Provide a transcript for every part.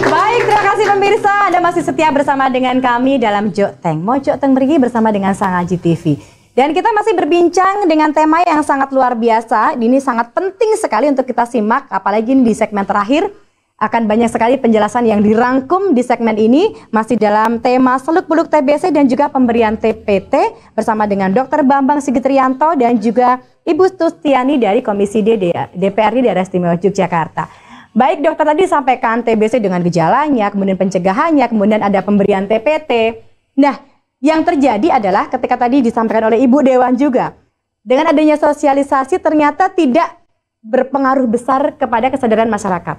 Baik, terima kasih pemirsa. Anda masih setia bersama dengan kami dalam Jokteng. Mau Jokteng pergi bersama dengan Sang Aji TV. Dan kita masih berbincang dengan tema yang sangat luar biasa. Ini sangat penting sekali untuk kita simak, apalagi di segmen terakhir. Akan banyak sekali penjelasan yang dirangkum di segmen ini. Masih dalam tema seluk-beluk TBC dan juga pemberian TPT. Bersama dengan Dr. Bambang Sigitrianto dan juga Ibu Tustiani dari Komisi D DPRD Daerah Istimewa Yogyakarta. Baik dokter, tadi sampaikan TBC dengan gejalanya, kemudian pencegahannya, kemudian ada pemberian TPT. Nah, yang terjadi adalah ketika tadi disampaikan oleh Ibu Dewan juga. Dengan adanya sosialisasi ternyata tidak berpengaruh besar kepada kesadaran masyarakat.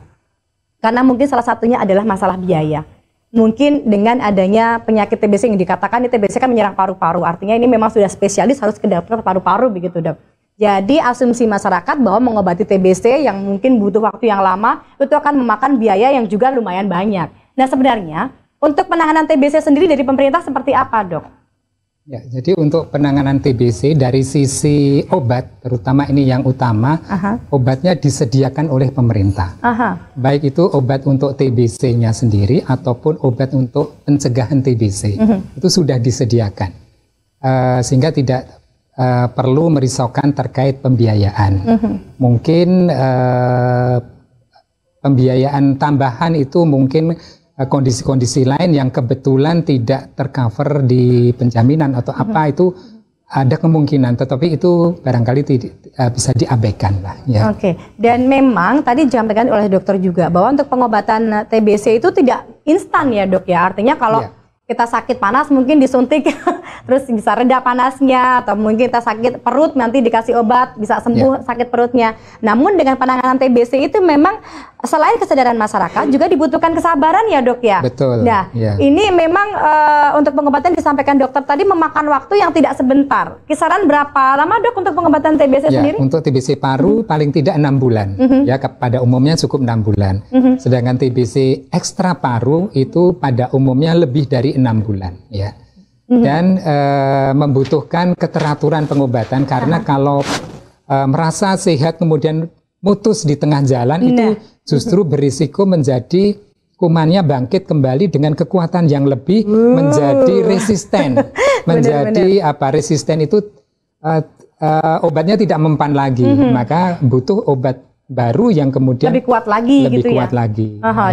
Karena mungkin salah satunya adalah masalah biaya. Mungkin dengan adanya penyakit TBC yang dikatakan ini TBC kan menyerang paru-paru. Artinya ini memang sudah spesialis harus ke dokter paru-paru begitu dok. Jadi asumsi masyarakat bahwa mengobati TBC yang mungkin butuh waktu yang lama itu akan memakan biaya yang juga lumayan banyak. Nah sebenarnya untuk penanganan TBC sendiri dari pemerintah seperti apa dok? Ya, jadi untuk penanganan TBC dari sisi obat, terutama ini yang utama, obatnya disediakan oleh pemerintah. Baik itu obat untuk TBC-nya sendiri ataupun obat untuk pencegahan TBC, itu sudah disediakan. Sehingga tidak perlu merisaukan terkait pembiayaan. Mungkin pembiayaan tambahan itu mungkin kondisi-kondisi lain yang kebetulan tidak tercover di penjaminan atau apa itu ada kemungkinan, tetapi itu barangkali bisa diabaikan lah. Ya. Oke, dan memang tadi disampaikan oleh dokter juga bahwa untuk pengobatan TBC itu tidak instan ya dok ya, artinya kalau kita sakit panas mungkin disuntik terus bisa reda panasnya, atau mungkin kita sakit perut nanti dikasih obat bisa sembuh sakit perutnya. Namun dengan penanganan TBC itu memang selain kesadaran masyarakat juga dibutuhkan kesabaran ya dok ya. Betul. Nah ini memang untuk pengobatan disampaikan dokter tadi memakan waktu yang tidak sebentar. Kisaran berapa lama dok untuk pengobatan TBC sendiri? Untuk TBC paru paling tidak 6 bulan. Ya, pada umumnya cukup 6 bulan. Sedangkan TBC ekstra paru itu pada umumnya lebih dari 6 bulan ya. Dan membutuhkan keteraturan pengobatan karena kalau merasa sehat kemudian mutus di tengah jalan itu justru berisiko menjadi kumannya bangkit kembali dengan kekuatan yang lebih menjadi resisten. Menjadi resisten itu obatnya tidak mempan lagi, maka butuh obat baru yang kemudian lebih kuat lagi gitu ya.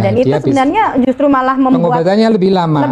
Dan itu sebenarnya justru malah membuat pengobatannya lebih lama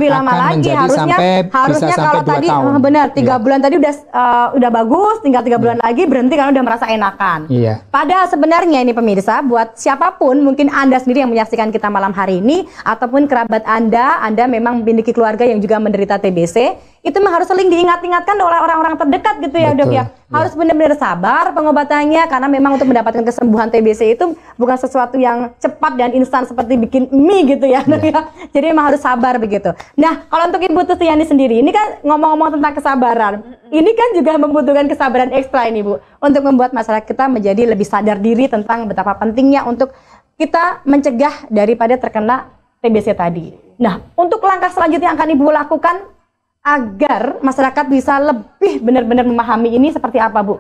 lagi, harusnya bisa kalau sampai 2 tadi tahun. Benar 3 bulan tadi udah bagus, tinggal 3 bulan lagi berhenti karena udah merasa enakan. Padahal sebenarnya ini pemirsa, buat siapapun, mungkin Anda sendiri yang menyaksikan kita malam hari ini ataupun kerabat Anda memang memiliki keluarga yang juga menderita TBC, itu memang harus saling diingat-ingatkan oleh orang-orang terdekat gitu ya dok ya. Harus benar-benar sabar pengobatannya karena memang untuk mendapatkan kesembuhan TBC itu bukan sesuatu yang cepat dan instan seperti bikin mie gitu ya dok ya. Jadi memang harus sabar begitu. Nah kalau untuk Ibu Tustiani sendiri, ini kan ngomong-ngomong tentang kesabaran, ini kan juga membutuhkan kesabaran ekstra ini Bu, untuk membuat masyarakat kita menjadi lebih sadar diri tentang betapa pentingnya untuk kita mencegah daripada terkena TBC tadi. Nah untuk langkah selanjutnya yang akan Ibu lakukan agar masyarakat bisa lebih benar-benar memahami ini seperti apa Bu?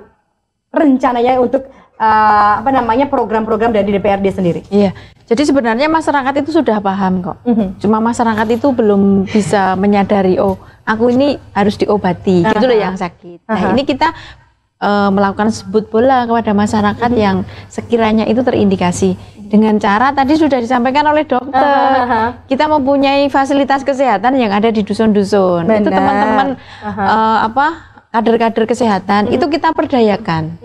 Rencananya untuk program-program dari DPRD sendiri. Iya. Jadi sebenarnya masyarakat itu sudah paham kok. Cuma masyarakat itu belum bisa menyadari, oh, aku ini harus diobati, gitu loh yang sakit. Nah, ini kita melakukan sebut bola kepada masyarakat yang sekiranya itu terindikasi. Dengan cara tadi sudah disampaikan oleh dokter, kita mempunyai fasilitas kesehatan yang ada di dusun-dusun. Itu teman-teman kader-kader kesehatan itu kita perdayakan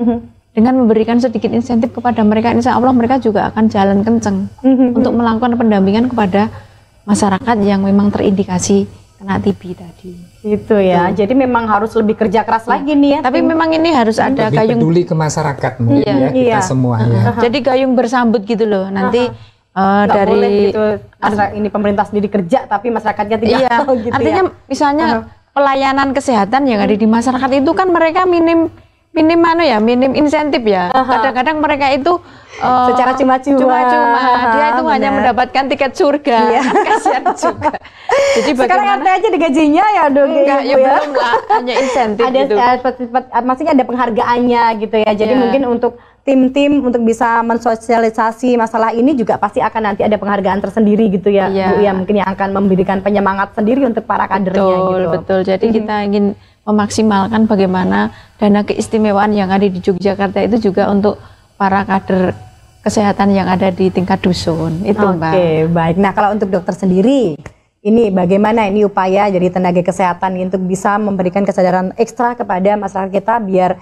dengan memberikan sedikit insentif kepada mereka. Insya Allah mereka juga akan jalan kenceng untuk melakukan pendampingan kepada masyarakat yang memang terindikasi kena TB tadi. Itu ya. Jadi memang harus lebih kerja keras lagi nih ya. Tapi memang ini harus ada lebih gayung peduli ke masyarakat mungkin kita semua ya. Jadi gayung bersambut gitu loh. Nanti dari boleh gitu, ini pemerintah sendiri kerja tapi masyarakatnya tidak tahu gitu. Artinya misalnya pelayanan kesehatan yang ada di masyarakat itu kan mereka minim insentif ya. Kadang-kadang mereka itu secara cuma-cuma. Dia itu hanya mendapatkan tiket surga. Iya. Kasihan juga. Jadi sekarang bagaimana? RT aja digajinya ya dok. Enggak, ya belum lah, hanya insentif ada gitu. Maksudnya ada penghargaannya gitu ya. Jadi mungkin untuk tim-tim untuk bisa mensosialisasi masalah ini juga pasti akan nanti ada penghargaan tersendiri gitu ya, Bu ya, mungkin yang akan memberikan penyemangat sendiri untuk para kadernya gitu. Betul. Jadi kita ingin memaksimalkan bagaimana dana keistimewaan yang ada di Yogyakarta itu juga untuk para kader kesehatan yang ada di tingkat dusun itu, Mbak. Oke, baik. Nah, kalau untuk dokter sendiri, ini bagaimana ini upaya dari tenaga kesehatan untuk bisa memberikan kesadaran ekstra kepada masyarakat kita biar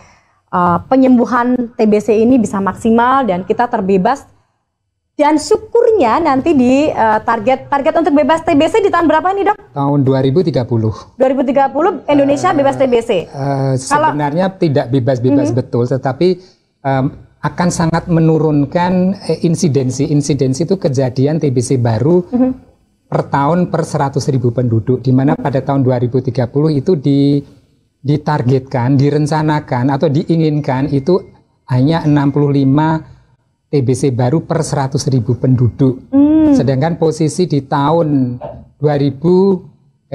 penyembuhan TBC ini bisa maksimal dan kita terbebas, dan syukurnya nanti di target untuk bebas TBC di tahun berapa nih dok? Tahun 2030. 2030 Indonesia bebas TBC. Sebenarnya tidak bebas-bebas betul, tetapi akan sangat menurunkan insidensi itu kejadian TBC baru per tahun per 100.000 penduduk, di mana pada tahun 2030 itu ditargetkan, direncanakan atau diinginkan itu hanya 65 TBC baru per 100.000 penduduk. Sedangkan posisi di tahun 2021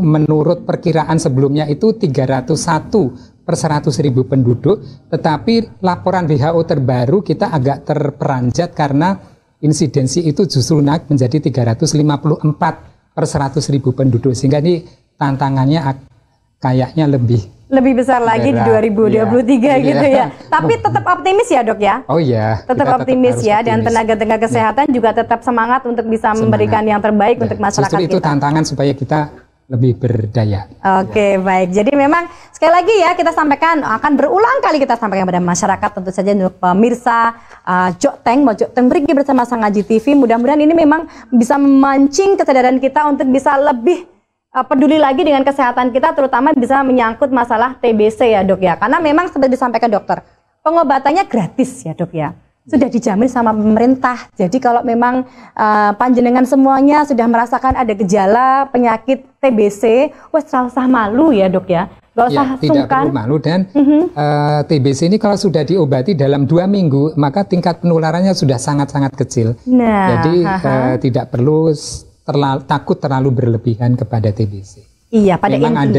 menurut perkiraan sebelumnya itu 301 per 100.000 penduduk, tetapi laporan WHO terbaru kita agak terperanjat karena insidensi itu justru naik menjadi 354 per 100.000 penduduk, sehingga ini tantangannya kayaknya lebih besar lagi di 2023 gitu ya. Tapi tetap optimis ya dok ya? Oh iya. Tetap optimis ya, dan tenaga-tenaga kesehatan juga tetap semangat untuk bisa memberikan yang terbaik untuk masyarakat justru itu kita. Tantangan supaya kita lebih berdaya. Oke, baik. Jadi memang sekali lagi ya kita sampaikan, akan berulang kali kita sampaikan kepada masyarakat, tentu saja untuk pemirsa Jokteng Mriki bersama Sang Aji TV. Mudah-mudahan ini memang bisa memancing kesadaran kita untuk bisa lebih peduli lagi dengan kesehatan kita, terutama bisa menyangkut masalah TBC ya dok ya. Karena memang seperti disampaikan dokter, pengobatannya gratis ya dok ya. Sudah dijamin sama pemerintah. Jadi kalau memang panjenengan semuanya sudah merasakan ada gejala penyakit TBC, wes usah malu ya dok ya. Gak usah sungkan. Tidak perlu malu, dan TBC ini kalau sudah diobati dalam 2 minggu, maka tingkat penularannya sudah sangat-sangat kecil. Jadi tidak perlu takut terlalu berlebihan kepada TBC. Iya, pada memang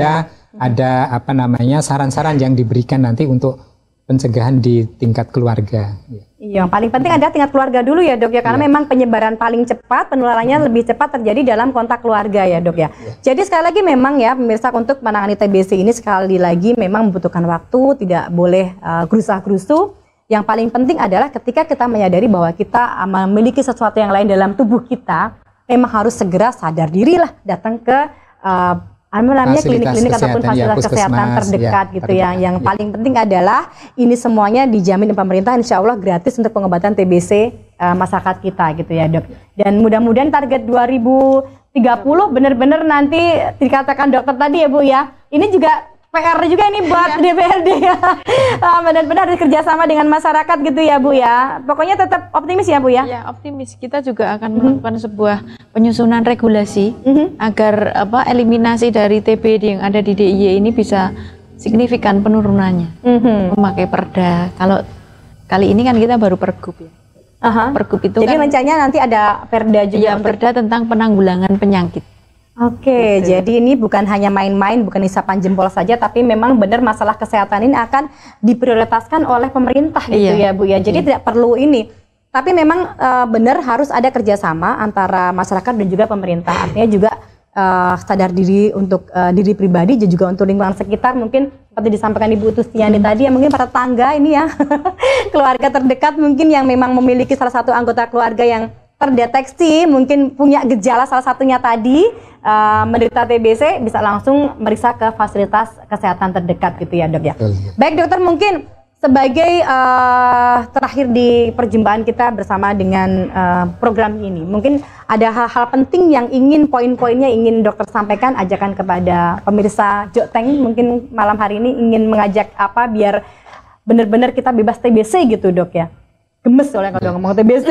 ada apa namanya saran-saran yang diberikan nanti untuk pencegahan di tingkat keluarga. Iya, yang paling penting ada tingkat keluarga dulu ya dok ya, karena memang penyebaran paling cepat, penularannya lebih cepat terjadi dalam kontak keluarga ya dok ya. Jadi sekali lagi memang ya pemirsa, untuk menangani TBC ini sekali lagi memang membutuhkan waktu, tidak boleh gerusa-gerusu. Yang paling penting adalah ketika kita menyadari bahwa kita memiliki sesuatu yang lain dalam tubuh kita, memang harus segera sadar diri lah, datang ke klinik-klinik ataupun fasilitas kesehatan terdekat gitu ya. Yang paling penting adalah ini semuanya dijamin pemerintah, insya Allah gratis untuk pengobatan TBC masyarakat kita gitu ya dok. Dan mudah-mudahan target 2030 benar-benar nanti dikatakan dokter tadi ya Bu ya, ini juga PR juga ini buat DPRD ya. Benar-benar harus kerjasama dengan masyarakat gitu ya Bu ya. Pokoknya tetap optimis ya Bu ya. Ya, optimis. Kita juga akan melakukan sebuah penyusunan regulasi agar eliminasi dari TB yang ada di DIY ini bisa signifikan penurunannya. Memakai perda. Kalau kali ini kan kita baru pergub ya. Pergub itu jadi kan rencananya nanti ada perda juga. Ya, perda tentang penanggulangan penyakit. Oke, jadi ini bukan hanya main-main, bukan isapan jempol saja, tapi memang benar masalah kesehatan ini akan diprioritaskan oleh pemerintah gitu ya Bu ya. Jadi tidak perlu ini, tapi memang benar harus ada kerjasama antara masyarakat dan juga pemerintah. Artinya juga sadar diri untuk diri pribadi dan juga untuk lingkungan sekitar. Mungkin seperti disampaikan Ibu Tustiani tadi ya, mungkin para tetangga ini ya, keluarga terdekat mungkin yang memang memiliki salah satu anggota keluarga yang terdeteksi mungkin punya gejala salah satunya tadi menderita TBC, bisa langsung meriksa ke fasilitas kesehatan terdekat gitu ya dok ya. Baik dokter, mungkin sebagai terakhir di perjumpaan kita bersama dengan program ini, mungkin ada hal-hal penting yang ingin poin-poinnya ingin dokter sampaikan, ajakan kepada pemirsa Jokteng mungkin malam hari ini, ingin mengajak apa biar benar-benar kita bebas TBC gitu dok ya. Gemes soalnya kalau ngomong TBC.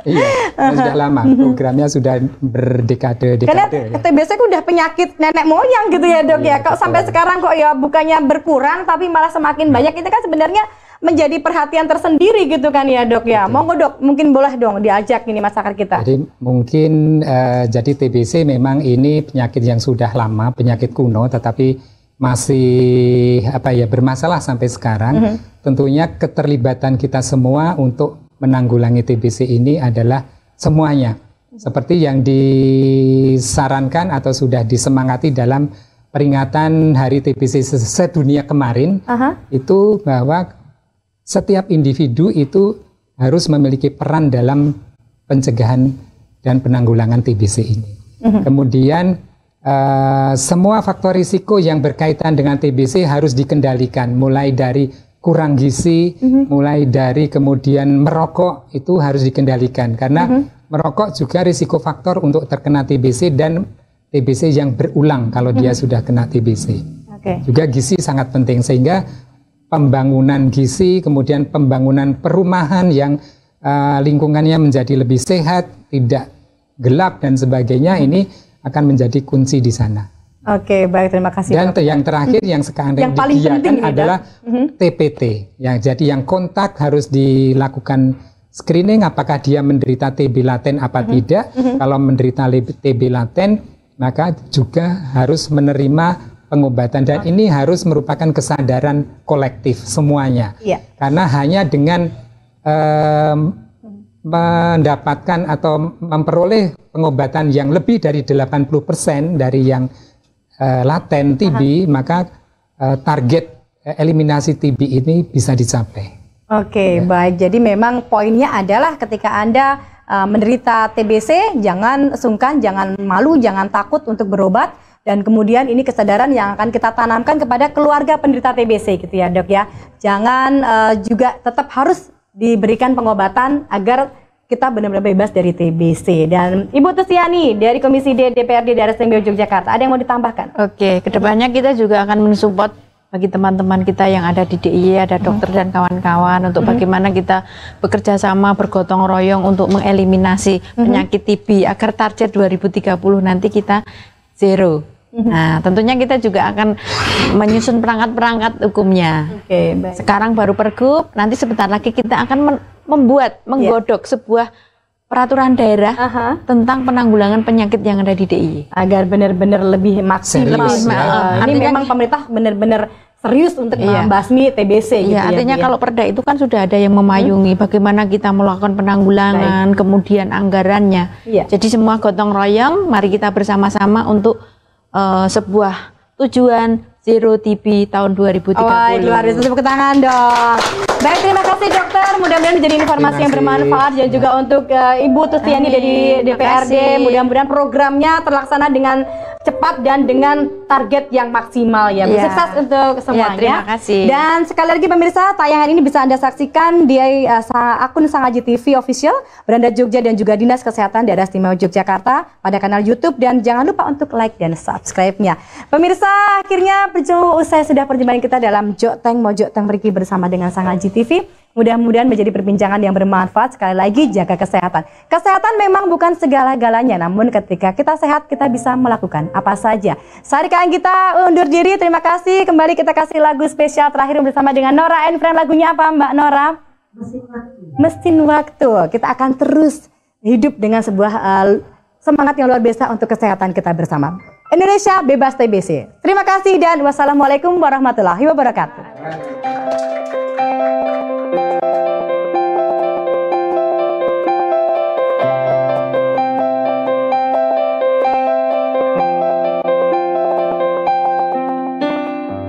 Iya, sudah lama, programnya sudah berdekade. Karena TBC itu udah penyakit nenek moyang gitu ya dok ya. Kok sampai sekarang kok ya bukannya berkurang tapi malah semakin banyak. Itu kan sebenarnya menjadi perhatian tersendiri gitu kan ya dok ya. Monggo dok, mungkin boleh dong diajak ini masyarakat kita. Jadi mungkin jadi TBC memang ini penyakit yang sudah lama, penyakit kuno, tetapi masih bermasalah sampai sekarang. Tentunya keterlibatan kita semua untuk menanggulangi TBC ini adalah semuanya. Seperti yang disarankan atau sudah disemangati dalam peringatan Hari TBC sedunia kemarin, itu bahwa setiap individu itu harus memiliki peran dalam pencegahan dan penanggulangan TBC ini. Kemudian semua faktor risiko yang berkaitan dengan TBC harus dikendalikan, mulai dari kurang gizi, mulai dari kemudian merokok itu harus dikendalikan, karena merokok juga risiko faktor untuk terkena TBC dan TBC yang berulang kalau dia sudah kena TBC. Juga gizi sangat penting, sehingga pembangunan gizi, kemudian pembangunan perumahan yang lingkungannya menjadi lebih sehat, tidak gelap dan sebagainya, ini akan menjadi kunci di sana. Oke, baik, terima kasih. Dan yang terakhir yang sekarang yang paling penting adalah TPT. Jadi yang kontak harus dilakukan screening apakah dia menderita TB laten apa tidak. Kalau menderita TB laten, maka juga harus menerima pengobatan, dan ini harus merupakan kesadaran kolektif semuanya. Karena hanya dengan mendapatkan atau memperoleh pengobatan yang lebih dari 80% dari yang laten TB, maka target eliminasi TB ini bisa dicapai. Oke, baik. Jadi memang poinnya adalah ketika Anda menderita TBC, jangan sungkan, jangan malu, jangan takut untuk berobat. Dan kemudian ini kesadaran yang akan kita tanamkan kepada keluarga penderita TBC gitu ya dok ya. Jangan juga tetap harus diberikan pengobatan agar kita benar-benar bebas dari TBC. Dan Ibu Tusiani dari Komisi D DPRD Daerah Istimewa Yogyakarta, ada yang mau ditambahkan? Oke, kedepannya kita juga akan mensupport bagi teman-teman kita yang ada di DIY, ada dokter dan kawan-kawan, untuk bagaimana kita bekerja sama, bergotong royong untuk mengeliminasi penyakit TB agar target 2030 nanti kita zero. Nah, tentunya kita juga akan menyusun perangkat-perangkat hukumnya. Baik. Sekarang baru pergub, nanti sebentar lagi kita akan menggodok sebuah peraturan daerah tentang penanggulangan penyakit yang ada di DIY agar benar-benar lebih maksimal. Ini memang pemerintah benar-benar serius untuk membasmi TBC gitu ya. Artinya kalau perda itu kan sudah ada yang memayungi bagaimana kita melakukan penanggulangan, kemudian anggarannya. Jadi semua gotong royong, mari kita bersama-sama untuk sebuah tujuan Zero TB tahun 2030. Luar biasa, tepuk tangan dong. Baik, terima kasih dokter. Mudah-mudahan menjadi informasi yang bermanfaat dan juga untuk Ibu Tusiani dari DPRD. Mudah-mudahan programnya terlaksana dengan cepat dan dengan target yang maksimal ya. Sukses untuk semuanya. Terima kasih. Dan sekali lagi pemirsa, tayangan ini bisa Anda saksikan di akun Sangaji TV Official, Beranda Jogja dan juga Dinas Kesehatan Daerah Istimewa Yogyakarta pada kanal YouTube, dan jangan lupa untuk like dan subscribe-nya. Pemirsa, akhirnya usai sudah perjumpaan kita dalam Joteng Mojok Teng Mriki bersama dengan Sangaji TV. Mudah-mudahan menjadi perbincangan yang bermanfaat. Sekali lagi, jaga kesehatan. Kesehatan memang bukan segala-galanya, namun ketika kita sehat, kita bisa melakukan apa saja. Saat kalian kita undur diri, terima kasih. Kembali kita kasih lagu spesial terakhir bersama dengan Nora and Friend. Lagunya apa Mbak Nora? Mesin Waktu. Kita akan terus hidup dengan sebuah semangat yang luar biasa untuk kesehatan kita bersama. Indonesia bebas TBC. Terima kasih dan wassalamualaikum warahmatullahi wabarakatuh.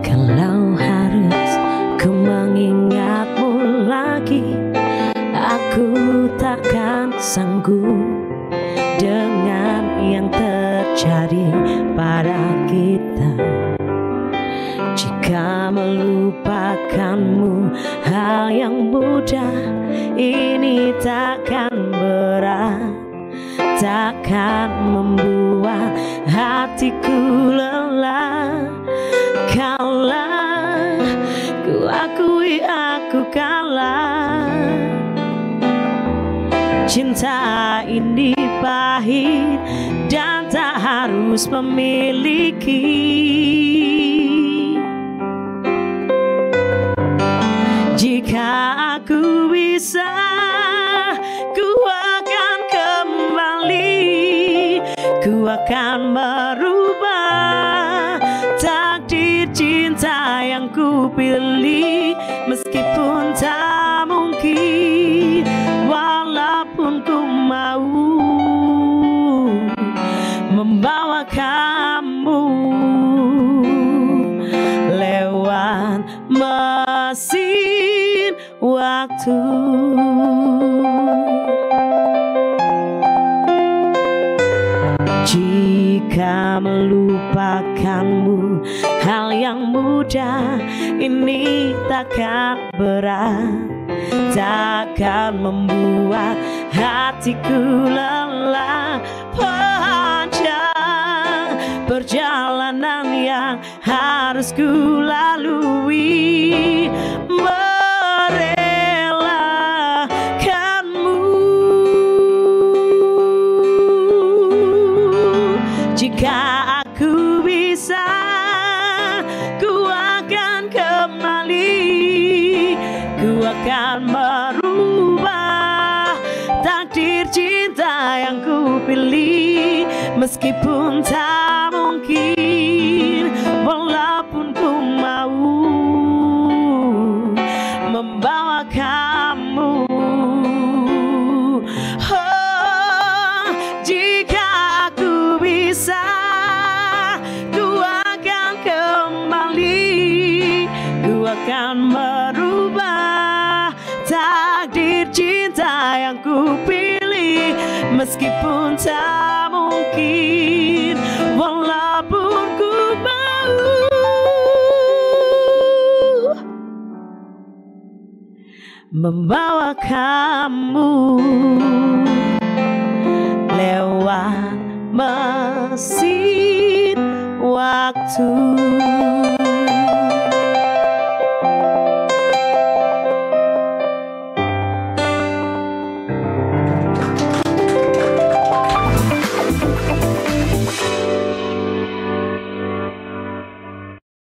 Kalau harus ku mengingatmu lagi, aku takkan sanggup dengan yang terjadi pada kita. Jika melupakanmu hal yang mudah, ini takkan berat, takkan membuat hatiku lelah. Kalah, ku akui aku kalah. Cinta ini pahit dan tak harus memiliki. Jika bisa, ku akan kembali, ku akan merubah takdir cinta yang ku pilih. Meskipun tak mungkin, walaupun ku mau membawa kamu lewat mesin waktu. Jika melupakanmu hal yang mudah, ini takkan berat, takkan membuat hatiku lelah. Panjang perjalanan yang harus ku lalui, jika aku bisa, ku akan kembali, ku akan merubah takdir cinta yang ku pilih. Meskipun tak mungkin, walaupun ku mau membawa kamu. Akan merubah takdir cinta yang ku pilih. Meskipun tak mungkin, walaupun ku mau membawa kamu lewat mesin waktu.